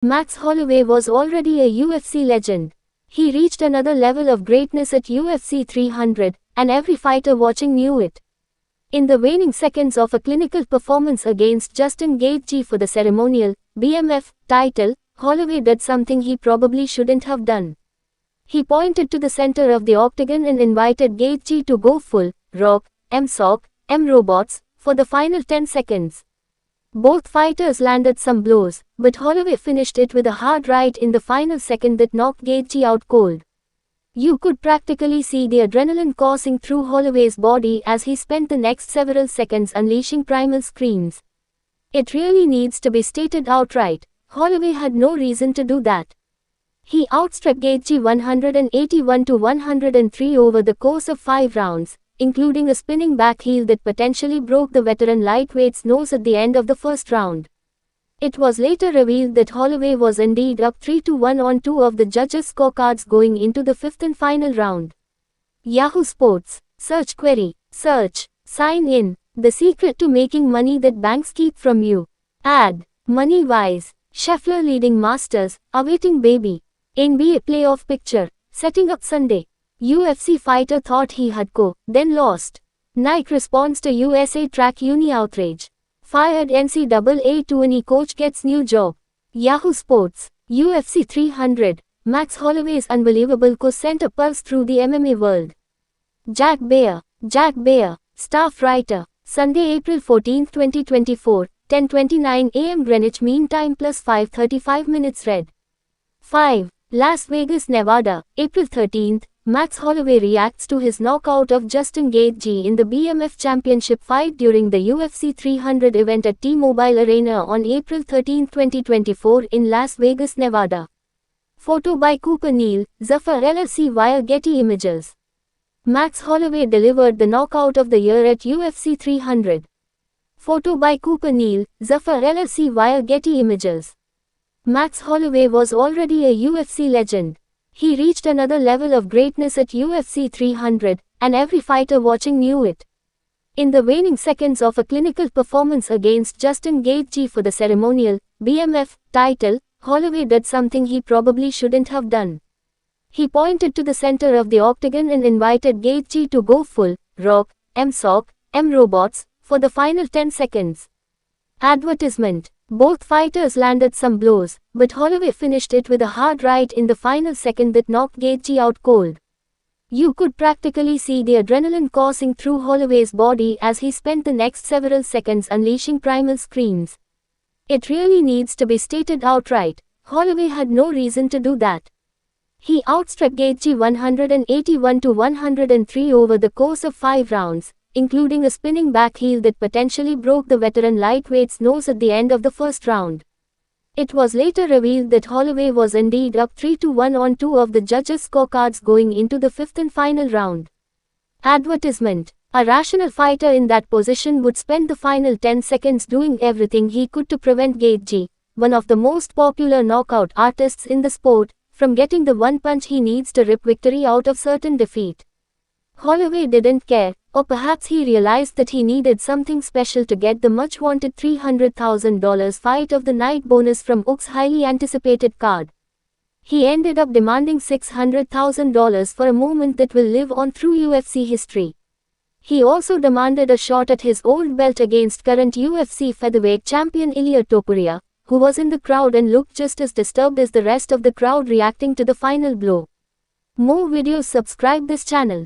Max Holloway was already a UFC legend. He reached another level of greatness at UFC 300, and every fighter watching knew it. In the waning seconds of a clinical performance against Justin Gaethje for the ceremonial BMF title, Holloway did something he probably shouldn't have done. He pointed to the center of the octagon and invited Gaethje to go full rock, M-Sock, M-Robots, for the final 10 seconds. Both fighters landed some blows, but Holloway finished it with a hard right in the final second that knocked Gaethje out cold. You could practically see the adrenaline coursing through Holloway's body as he spent the next several seconds unleashing primal screams. It really needs to be stated outright, Holloway had no reason to do that. He outstruck Gaethje 181-103 over the course of 5 rounds, including a spinning back heel that potentially broke the veteran lightweight's nose at the end of the first round. It was later revealed that Holloway was indeed up 3-1 on 2 of the judges' scorecards going into the 5th and final round. Yahoo Sports. Search query. Search. Sign in. The secret to making money that banks keep from you. Ad. Money-wise. Scheffler leading Masters, awaiting baby. NBA playoff picture. Setting up Sunday. UFC fighter thought he had then lost. Nike responds to USA track uni outrage. Fired NCAA tourney coach gets new job. Yahoo Sports. UFC 300. Max Holloway's unbelievable sent a pulse through the MMA world. Jack Baer. Jack Baer. Staff writer. Sunday, April 14, 2024, 10:29 a.m. Greenwich Mean Time plus 5:35 minutes read. 5. Las Vegas, Nevada, April 13th. Max Holloway reacts to his knockout of Justin Gaethje in the BMF Championship fight during the UFC 300 event at T-Mobile Arena on April 13, 2024 in Las Vegas, Nevada. Photo by Cooper Neal, Zuffa LLC via Getty Images. Max Holloway delivered the knockout of the year at UFC 300. Photo by Cooper Neal, Zuffa LLC via Getty Images. Max Holloway was already a UFC legend. He reached another level of greatness at UFC 300, and every fighter watching knew it. In the waning seconds of a clinical performance against Justin Gaethje for the ceremonial BMF title, Holloway did something he probably shouldn't have done. He pointed to the center of the octagon and invited Gaethje to go full rock, M-Sock, M-Robots, for the final 10 seconds. Advertisement. Both fighters landed some blows, but Holloway finished it with a hard right in the final second that knocked Gaethje out cold. You could practically see the adrenaline coursing through Holloway's body as he spent the next several seconds unleashing primal screams. It really needs to be stated outright, Holloway had no reason to do that. He outstruck Gaethje 181-103 over the course of 5 rounds, including a spinning back heel that potentially broke the veteran lightweight's nose at the end of the first round. It was later revealed that Holloway was indeed up 3-1 on 2 of the judges' scorecards going into the 5th and final round. Advertisement. A rational fighter in that position would spend the final 10 seconds doing everything he could to prevent Gaethje, one of the most popular knockout artists in the sport, from getting the one punch he needs to rip victory out of certain defeat. Holloway didn't care, or perhaps he realized that he needed something special to get the much-wanted $300,000 fight of the night bonus from Oak's highly anticipated card. He ended up demanding $600,000 for a moment that will live on through UFC history. He also demanded a shot at his old belt against current UFC featherweight champion Ilia Topuria, who was in the crowd and looked just as disturbed as the rest of the crowd reacting to the final blow. More videos. Subscribe this channel.